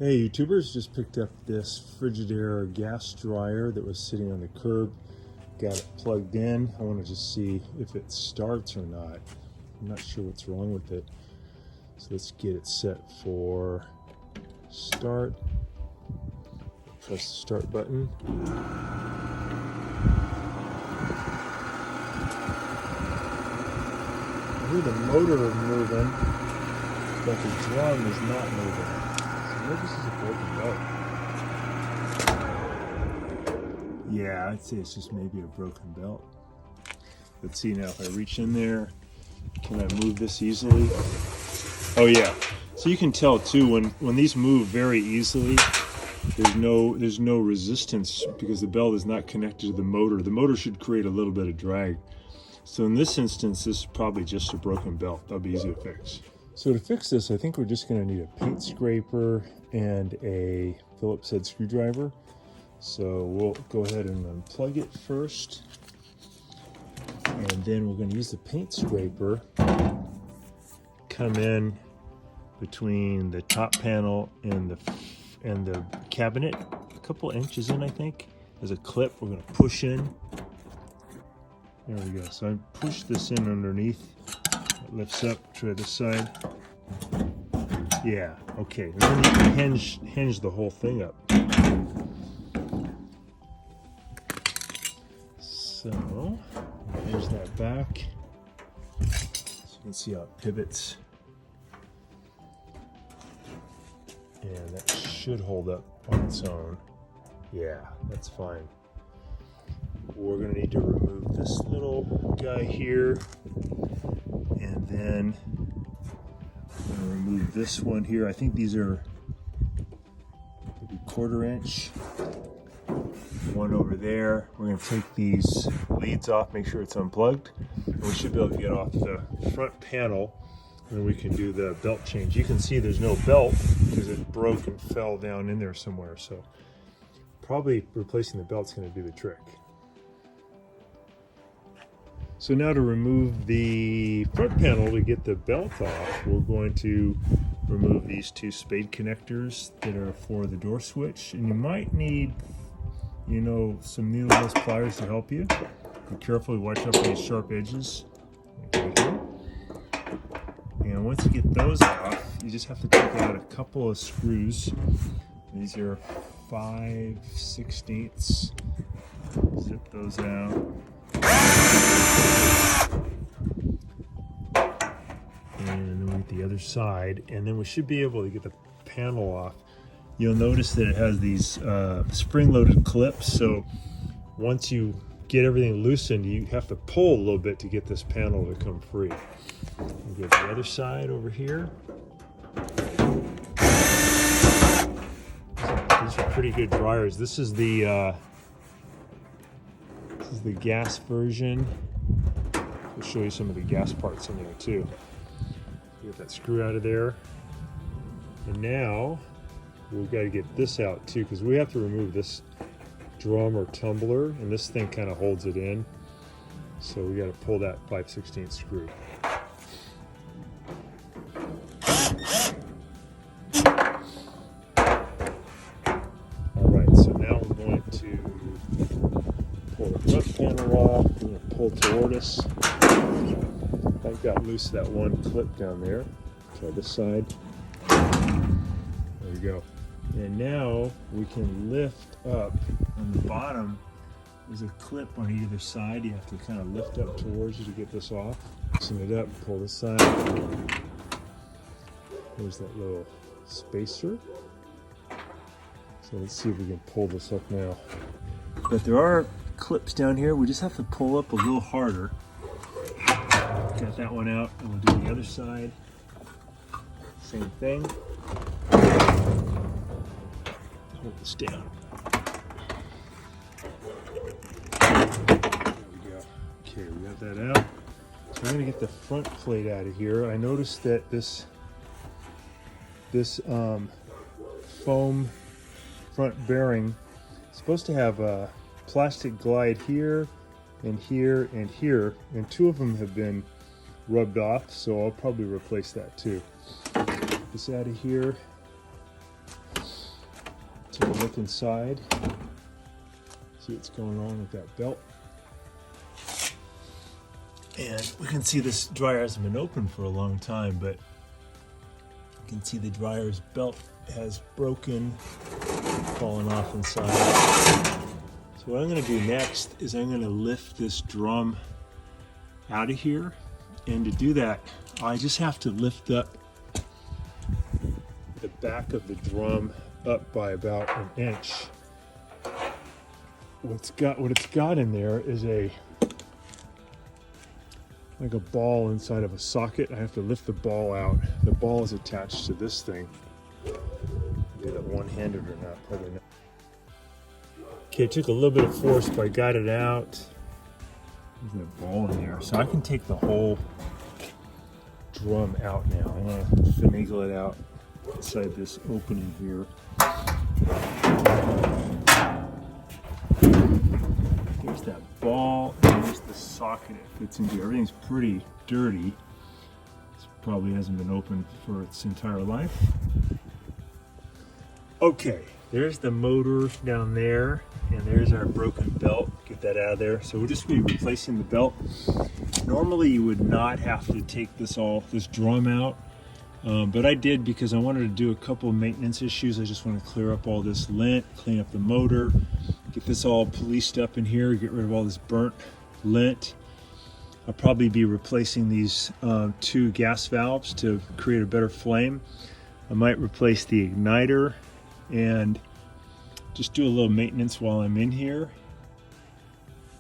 Hey YouTubers, just picked up this Frigidaire gas dryer that was sitting on the curb. Got it plugged in. I want to just see if it starts or not. I'm not sure what's wrong with it. So let's get it set for start. Press the start button. I hear the motor moving, but the drum is not moving. Maybe this is a broken belt. Yeah, I'd say it's just maybe a broken belt. Let's see now if I reach in there, can I move this easily? Oh yeah. So you can tell too when these move very easily, there's no resistance because the belt is not connected to the motor. The motor should create a little bit of drag. So in this instance, this is probably just a broken belt. That'll be easy to fix. So to fix this, I think we're just going to need a paint scraper and a Phillips head screwdriver. So we'll go ahead and unplug it first. And then we're going to use the paint scraper, come in between the top panel and the cabinet, a couple inches in, I think. There's a clip we're going to push in. There we go. So I push this in underneath. It lifts up. Try this side. Yeah, okay. And then you can hinge the whole thing up. So here's that back. So you can see how it pivots. And that should hold up on its own. Yeah, that's fine. We're going to need to remove this little guy here, and then I'm going to remove this one here. I think these are maybe 1/4 inch. One over there. We're going to take these leads off, make sure it's unplugged, and we should be able to get off the front panel, and then we can do the belt change. You can see there's no belt because it broke and fell down in there somewhere, so probably replacing the belt's going to do the trick. So now to remove the front panel to get the belt off, we're going to remove these two spade connectors that are for the door switch. And you might need, some needle-nose pliers to help you. Be careful, watch out for these sharp edges. Right here. And once you get those off, you just have to take out a couple of screws. These are 5/16. Zip those out. And then we get the other side, and then we should be able to get the panel off. You'll notice that it has these spring-loaded clips, so once you get everything loosened, you have to pull a little bit to get this panel to come free. We'll get the other side over here. These are pretty good dryers. This is the gas version. I'll show you some of the gas parts in there too. Get that screw out of there. And now we've got to get this out too, because we have to remove this drum or tumbler, and this thing kind of holds it in. So we got to pull that 5/16 screw. Alright, so now we're going to pull the front panel off. We're going to pull toward us. I got loose that one clip down there. Try this side. There we go. And now we can lift up on the bottom. There's a clip on either side. You have to kind of lift up towards you to get this off. Loosen it up, pull this side. There's that little spacer. So let's see if we can pull this up now. But there are clips down here. We just have to pull up a little harder. Got that one out, and we'll do the other side. Same thing. Hold this down. There we go. Okay, we got that out. So I'm going to get the front plate out of here. I noticed that this foam front bearing is supposed to have a plastic glide here and here and here, and two of them have been rubbed off, so I'll probably replace that too. Get this out of here. Take a look inside. See what's going on with that belt. And we can see this dryer hasn't been open for a long time, but you can see the dryer's belt has broken, fallen off inside. So what I'm going to do next is I'm going to lift this drum out of here. And to do that, I just have to lift up the back of the drum up by about an inch. What it's got in there is like a ball inside of a socket. I have to lift the ball out. The ball is attached to this thing. Do that one-handed or not? Probably not. Okay, it took a little bit of force, but I got it out. There's that ball in there, so I can take the whole drum out now. I'm gonna finagle it out inside this opening here. There's that ball, and there's the socket it fits into. Everything's pretty dirty. This probably hasn't been opened for its entire life. Okay, there's the motor down there, and there's our broken belt. Get that out of there. So we'll just be replacing the belt. Normally you would not have to take this drum out, but I did because I wanted to do a couple of maintenance issues. I just want to clear up all this lint, clean up the motor, get this all policed up in here, get rid of all this burnt lint. I'll probably be replacing these 2 gas valves to create a better flame. I might replace the igniter and just do a little maintenance while I'm in here.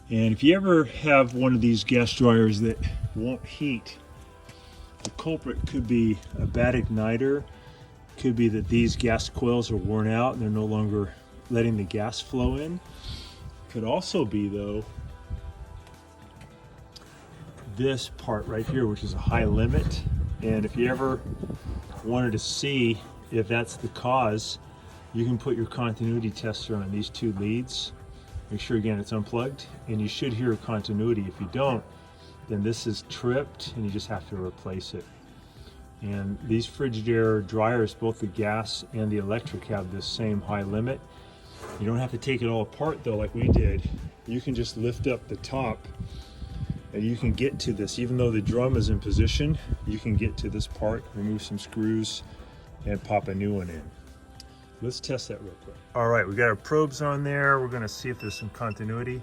And if you ever have one of these gas dryers that won't heat, the culprit could be a bad igniter. Could be that these gas coils are worn out and they're no longer letting the gas flow in. Could also be, though, this part right here, which is a high limit. And if you ever wanted to see if that's the cause, you can put your continuity tester on these 2 leads. Make sure again it's unplugged, and you should hear a continuity. If you don't, then this is tripped and you just have to replace it. And these Frigidaire dryers, both the gas and the electric, have this same high limit. You don't have to take it all apart though like we did. You can just lift up the top and you can get to this. Even though the drum is in position, you can get to this part, remove some screws, and pop a new one in. Let's test that real quick. All right, we got our probes on there. We're gonna see if there's some continuity.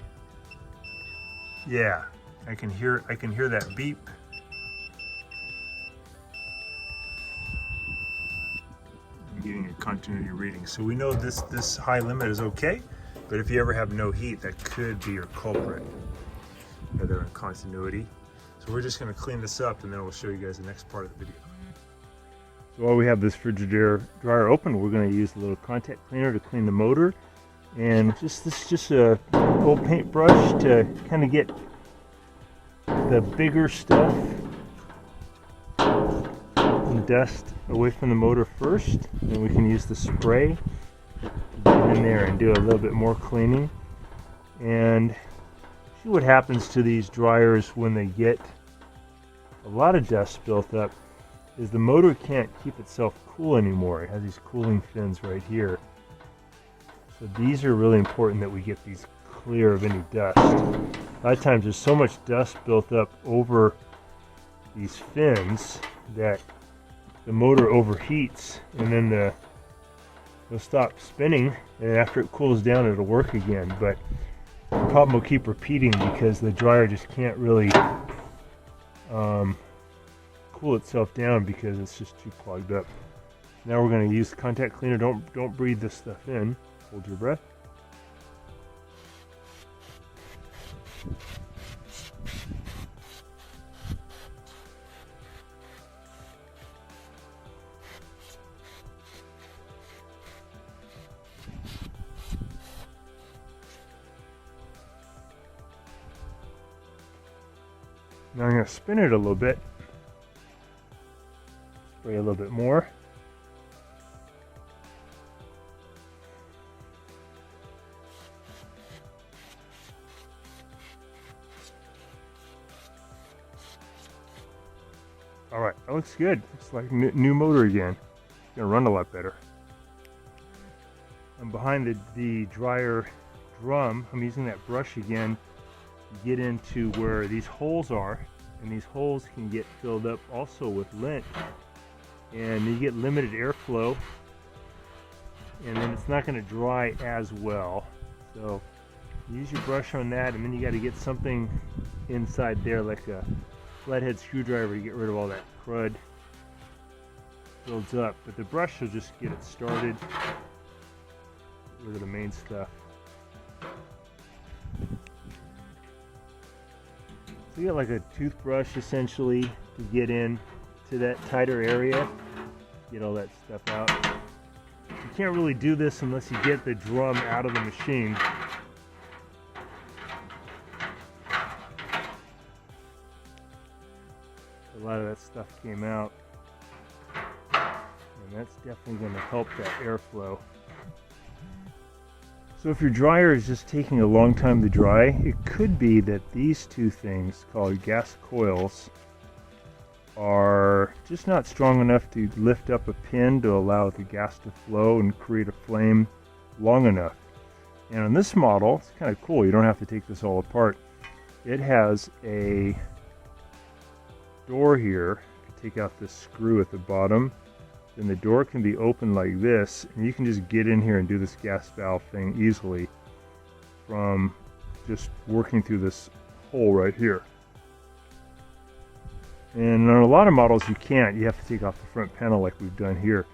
Yeah, I can hear that beep. I'm getting a continuity reading. So we know this high limit is okay, but if you ever have no heat, that could be your culprit. They're in continuity. So we're just gonna clean this up and then we'll show you guys the next part of the video. So while we have this Frigidaire dryer open, we're going to use a little contact cleaner to clean the motor, and this is just a old paintbrush to kind of get the bigger stuff and dust away from the motor first. Then we can use the spray to get in there and do a little bit more cleaning. And see what happens to these dryers when they get a lot of dust built up. Is the motor can't keep itself cool anymore. It has these cooling fins right here. So these are really important that we get these clear of any dust. A lot of times there's so much dust built up over these fins that the motor overheats, and then it'll stop spinning, and after it cools down it'll work again. But the problem will keep repeating because the dryer just can't really cool itself down because it's just too clogged up. Now we're going to use the contact cleaner. Don't breathe this stuff in. Hold your breath. Now I'm going to spin it a little bit. Spray a little bit more. All right, that looks good. Looks like new motor again. It's gonna run a lot better. I'm behind the dryer drum. I'm using that brush again to get into where these holes are, and these holes can get filled up also with lint, and you get limited airflow, and then it's not going to dry as well. So use your brush on that, and then you got to get something inside there like a flathead screwdriver to get rid of all that crud builds up. But the brush will just get it started. Get rid of the main stuff. So you got like a toothbrush essentially to get in to that tighter area, get all that stuff out. You can't really do this unless you get the drum out of the machine. A lot of that stuff came out, and that's definitely going to help that airflow. So if your dryer is just taking a long time to dry, it could be that these two things called gas coils are just not strong enough to lift up a pin to allow the gas to flow and create a flame long enough. And on this model, it's kind of cool. You don't have to take this all apart. It has a door here. You can take out this screw at the bottom. Then the door can be opened like this, and you can just get in here and do this gas valve thing easily from just working through this hole right here. And on a lot of models you can't. You have to take off the front panel like we've done here.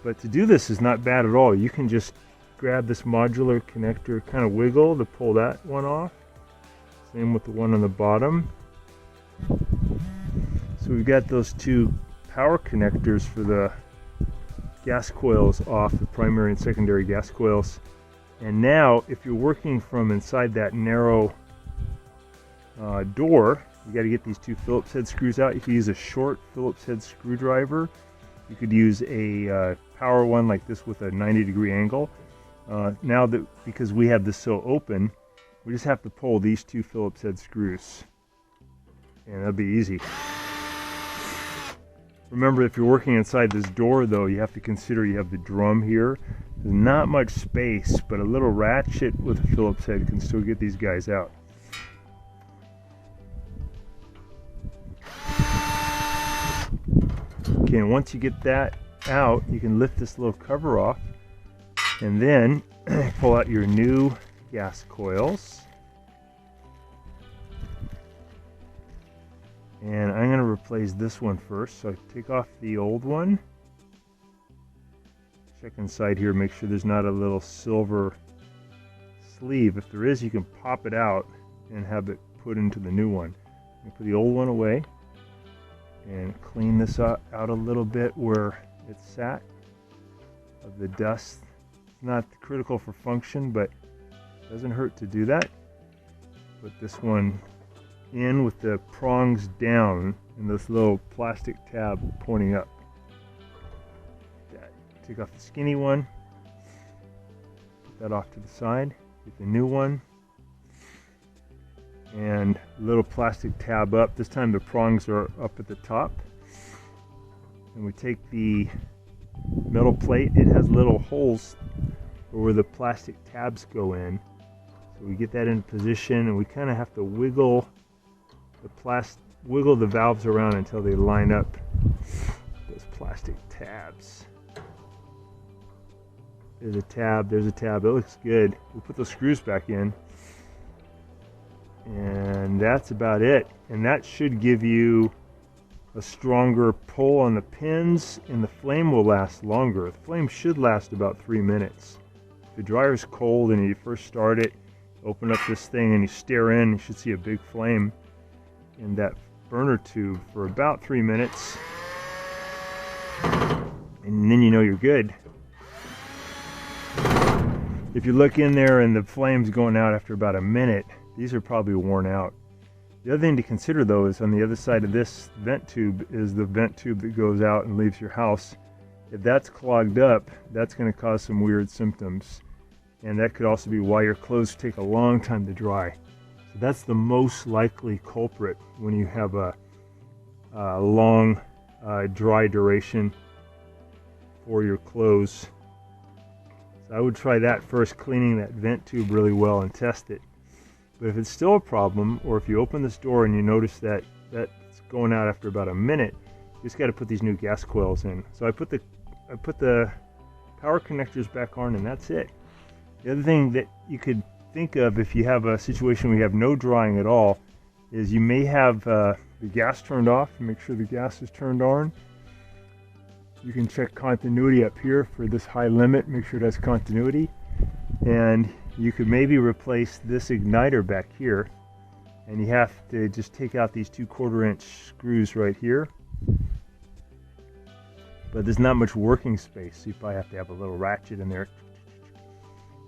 But to do this is not bad at all. You can just grab this modular connector, kind of wiggle to pull that one off. Same with the one on the bottom. So we've got those two power connectors for the gas coils off, the primary and secondary gas coils. And now if you're working from inside that narrow door, you got to get these two Phillips head screws out. You could use a short Phillips head screwdriver. You could use a power one like this with a 90-degree angle. Now that because we have this so open, we just have to pull these two Phillips head screws, and that'll be easy. Remember, if you're working inside this door though, you have to consider you have the drum here. There's not much space, but a little ratchet with a Phillips head can still get these guys out. Okay, and once you get that out, you can lift this little cover off, and then pull out your new gas coils. And I'm going to replace this one first. So I take off the old one. Check inside here, make sure there's not a little silver sleeve. If there is, you can pop it out and have it put into the new one. You put the old one away and clean this out a little bit where it sat of the dust. It's not critical for function, but it doesn't hurt to do that. Put this one in with the prongs down and this little plastic tab pointing up. Take off the skinny one, put that off to the side, get the new one, and a little plastic tab up. This time the prongs are up at the top. And we take the metal plate, it has little holes where the plastic tabs go in. So we get that in position, and we kind of have to wiggle the valves around until they line up those plastic tabs. There's a tab, it looks good. We'll put those screws back in, and that's about it. And that should give you a stronger pull on the pins, and the flame will last longer. The flame should last about 3 minutes. If the dryer's cold and you first start it, open up this thing and you stare in, you should see a big flame in that burner tube for about 3 minutes, and then you know you're good. If you look in there and the flame's going out after about a minute, these are probably worn out. The other thing to consider though is on the other side of this vent tube is the vent tube that goes out and leaves your house. If that's clogged up, that's going to cause some weird symptoms, and that could also be why your clothes take a long time to dry. So that's the most likely culprit when you have a long dry duration for your clothes. So I would try that first, cleaning that vent tube really well and test it. But if it's still a problem, or if you open this door and you notice that that's going out after about a minute, you just got to put these new gas coils in. So I put the power connectors back on, and that's it. The other thing that you could think of if you have a situation where you have no drying at all is you may have the gas turned off. Make sure the gas is turned on. You can check continuity up here for this high limit. Make sure it has continuity. And you could maybe replace this igniter back here. And you have to just take out these 2/4 inch screws right here. But there's not much working space, so you probably have to have a little ratchet in there.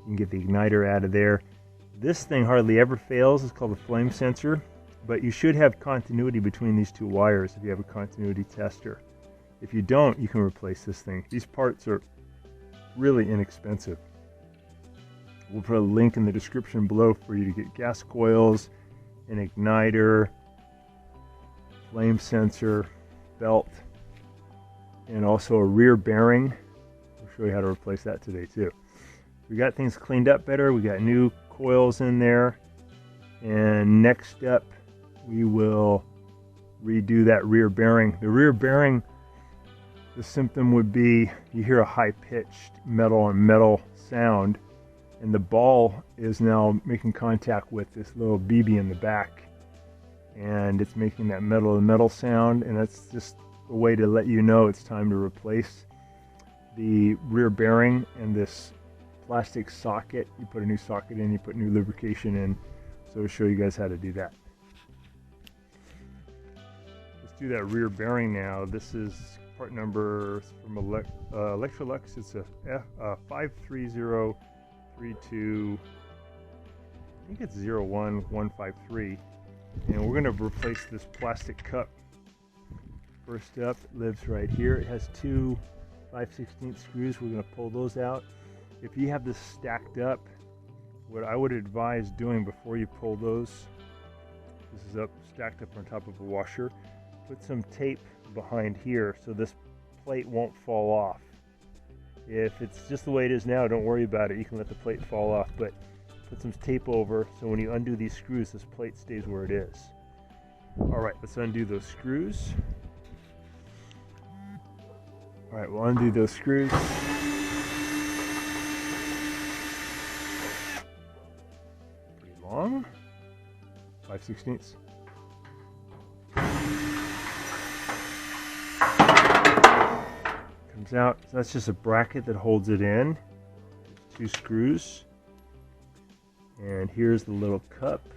You can get the igniter out of there. This thing hardly ever fails. It's called a flame sensor. But you should have continuity between these two wires if you have a continuity tester. If you don't, you can replace this thing. These parts are really inexpensive. We'll put a link in the description below for you to get gas coils, an igniter, flame sensor, belt, and also a rear bearing. We'll show you how to replace that today too. We got things cleaned up better. We got new coils in there. And next up, we will redo that rear bearing. The rear bearing, the symptom would be you hear a high-pitched metal on metal sound, and the ball is now making contact with this little BB in the back, and it's making that metal to metal sound, and that's just a way to let you know it's time to replace the rear bearing and this plastic socket. You put a new socket in, you put new lubrication in. So I'll show you guys how to do that. Let's do that rear bearing now. This is part number from Electrolux. It's a 53032, I think it's 01153. And we're going to replace this plastic cup. First up, it lives right here. It has two 5/16 screws. We're going to pull those out. If you have this stacked up, what I would advise doing before you pull those, this is stacked up on top of a washer, put some tape behind here so this plate won't fall off. If it's just the way it is now, don't worry about it. You can let the plate fall off, but put some tape over so when you undo these screws, this plate stays where it is. All right, let's undo those screws. All right, we'll undo those screws. Long, 5/16. Comes out. So that's just a bracket that holds it in. Two screws. And here's the little cup.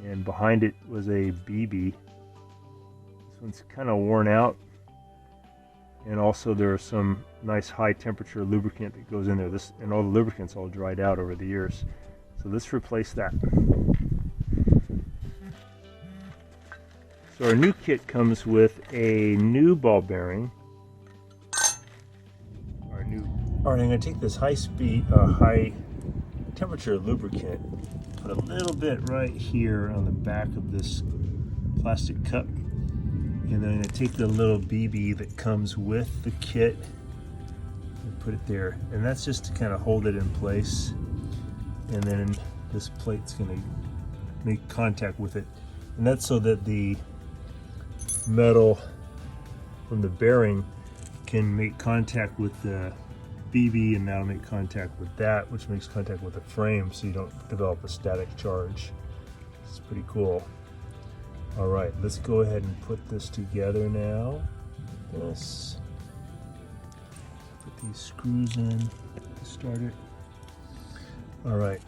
And behind it was a BB. This one's kind of worn out. And also there's some nice high temperature lubricant that goes in there. This and all the lubricant's all dried out over the years. So let's replace that. So our new kit comes with a new ball bearing. Alright, I'm going to take this high temperature lubricant, put a little bit right here on the back of this plastic cup. And then I'm going to take the little BB that comes with the kit and put it there. And that's just to kind of hold it in place. And then this plate's going to make contact with it. And that's so that the metal from the bearing can make contact with the BB, and that'll make contact with that, which makes contact with the frame so you don't develop a static charge. It's pretty cool. All right, let's go ahead and put this together now. This. Put these screws in to start it. All right,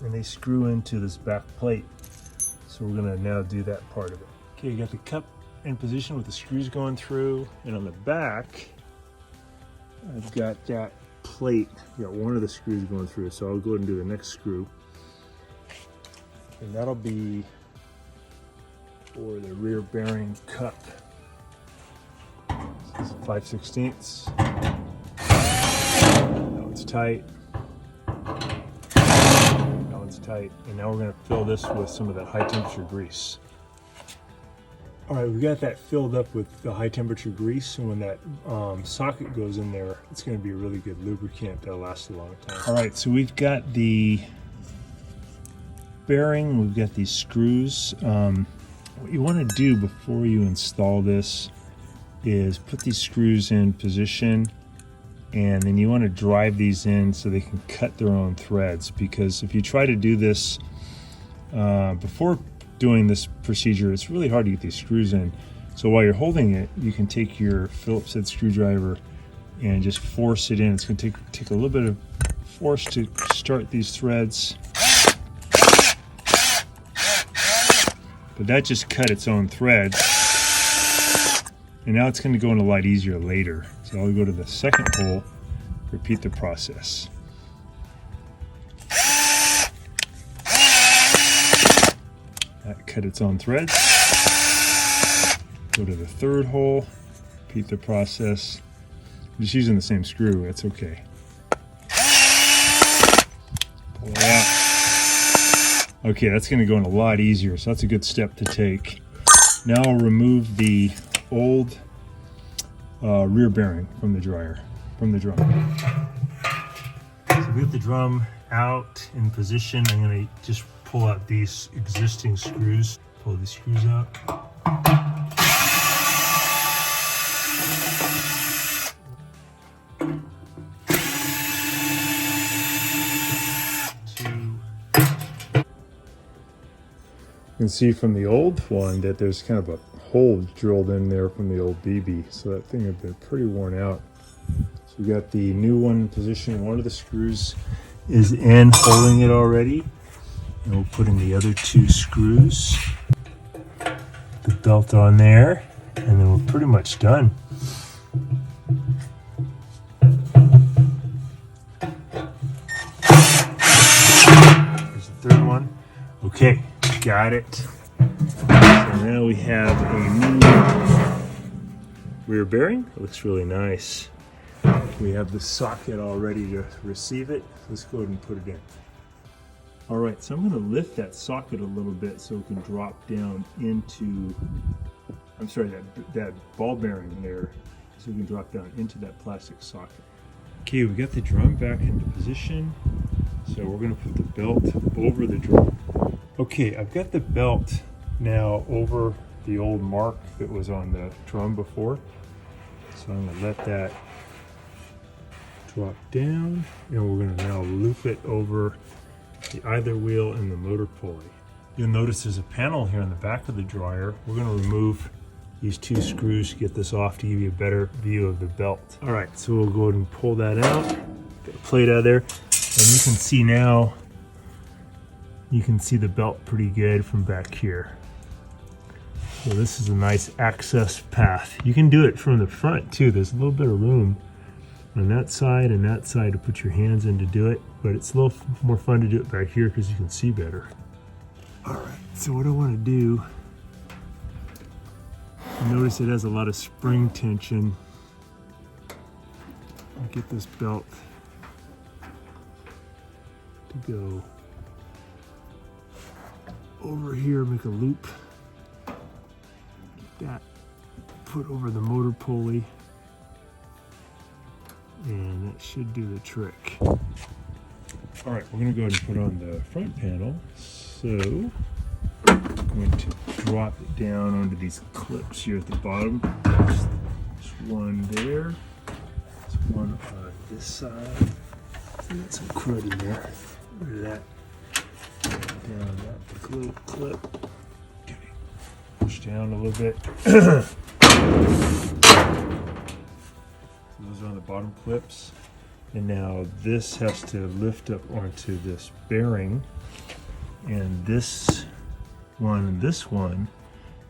and they screw into this back plate. So we're gonna now do that part of it. Okay, you got the cup in position with the screws going through, and on the back, I've got that plate. You got one of the screws going through, so I'll go ahead and do the next screw. And that'll be for the rear bearing cup. This is a 5/16. That one's tight. That one's tight. And now we're going to fill this with some of that high temperature grease. All right, we got that filled up with the high temperature grease, and when that socket goes in there, it's going to be a really good lubricant that'll last a long time. All right, so we've got the bearing, we've got these screws. What you want to do before you install this is put these screws in position, and then you want to drive these in so they can cut their own threads, because if you try to do this before doing this procedure, it's really hard to get these screws in. So while you're holding it, you can take your Phillips head screwdriver and just force it in. It's going to take a little bit of force to start these threads, but that just cut its own thread, and now it's going to go in a lot easier later. So I'll go to the second hole, repeat the process. That cut its own threads. Go to the third hole, repeat the process. I'm just using the same screw, that's okay. Pull it out. Okay, that's going to go in a lot easier, so that's a good step to take. Now I'll remove the old rear bearing from the drum. So we have the drum out in position. I'm going to just pull out these existing screws. Pull these screws out. You can see from the old one that there's kind of a hole drilled in there from the old BB, so that thing had been pretty worn out. So we got the new one in position. One of the screws is in, holding it already. And we'll put in the other two screws, the belt on there, and then we're pretty much done. Here's the third one. Okay, got it. So now we have a new rear bearing. It looks really nice. We have the socket all ready to receive it. Let's go ahead and put it in. All right, so I'm going to lift that socket a little bit so it can drop down into, that ball bearing there, so we can drop down into that plastic socket. Okay, we got the drum back into position, so we're going to put the belt over the drum. Okay, I've got the belt now over the old mark that was on the drum before, so I'm going to let that drop down, and we're going to now loop it over the either wheel and the motor pulley. You'll notice there's a panel here on the back of the dryer. We're going to remove these two screws to get this off to give you a better view of the belt. All right, so we'll go ahead and pull that out, get a plate out of there, and you can see now, you can see the belt pretty good from back here. So this is a nice access path. You can do it from the front too. There's a little bit of room on that side and that side to put your hands in to do it, but it's a little more fun to do it back here because you can see better. All right, so what I want to do, notice it has a lot of spring tension. I'll get this belt to go over here, make a loop, get that put over the motor pulley, and that should do the trick. All right, we're going to go ahead and put on the front panel. So I'm going to drop it down onto these clips here at the bottom. There's one there. There's one on this side. Got some crud in there. Rid of that. Down that little clip. Okay. Push down a little bit. Those are on the bottom clips, and now this has to lift up onto this bearing, and this one and this one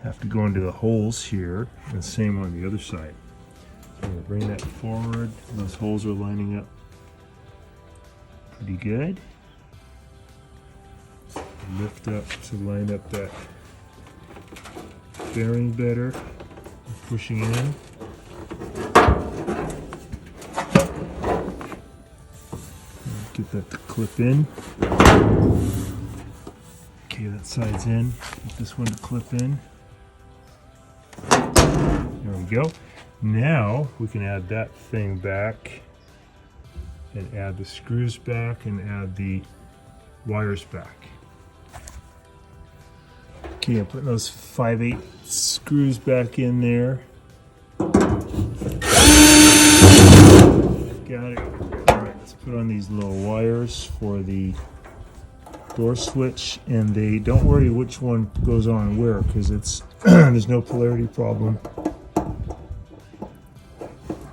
have to go into the holes here, and same on the other side. So I'm going to bring that forward. Those holes are lining up pretty good. Lift up to line up that bearing better, pushing in. Get that to clip in. Okay, that side's in. Get this one to clip in. go. Now we can add that thing back and add the screws back and add the wires back. Okay, I'm putting those 5/8 screws back in there. Got it. All right, let's put on these little wires for the door switch, and they don't worry which one goes on where, because it's there's no polarity problem.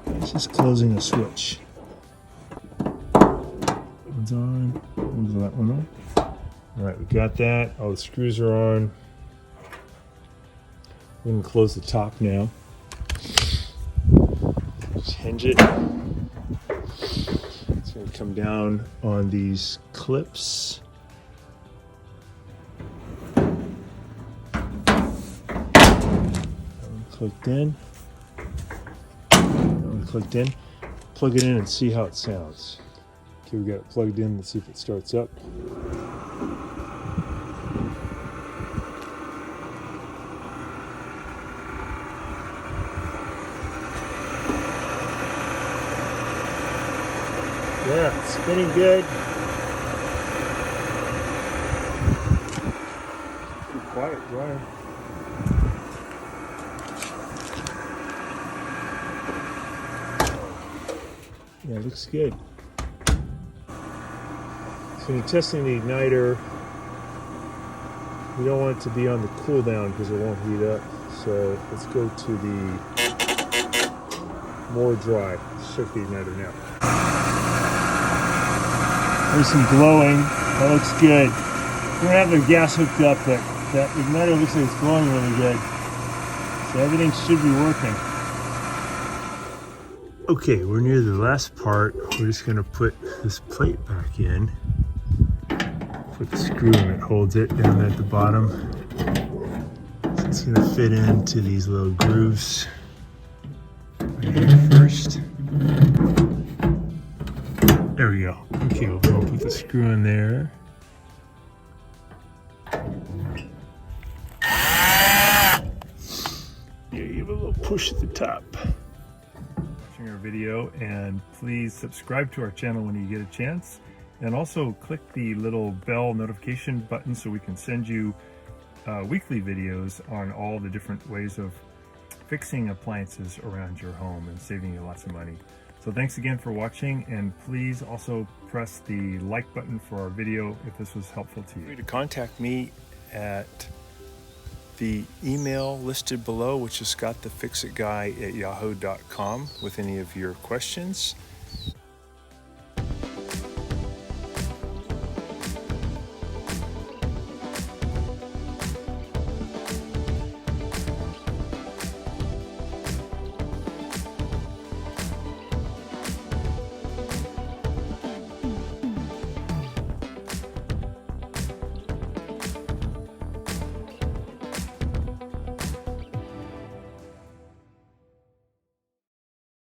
It's just closing a switch. One's on. Move that one on. All right, we got that. All the screws are on. We're going to close the top now. Just hinge it. It's going to come down on these clips. Clicked in. Clicked in. Plug it in and see how it sounds. Okay, we got it plugged in. Let's see if it starts up. Yeah, it's spinning good. Pretty quiet dryer. Yeah, it looks good. So when you're testing the igniter, we don't want it to be on the cool down because it won't heat up. So let's go to the more dry. Let's check the igniter now. There's some glowing. That looks good. We don't have the gas hooked up, but that igniter looks like it's glowing really good. So everything should be working. Okay, we're near the last part. We're just gonna put this plate back in. Put the screw in that holds it down at the bottom. So it's gonna fit into these little grooves right here first. There we go. Okay, we'll put the screw in there. Yeah, give it a little push at the top. Watching our video, and please subscribe to our channel when you get a chance, and also click the little bell notification button so we can send you weekly videos on all the different ways of fixing appliances around your home and saving you lots of money. So thanks again for watching, and please also press the like button for our video if this was helpful to you. Feel free to contact me at the email listed below, which is scottthefixitguy@yahoo.com, with any of your questions.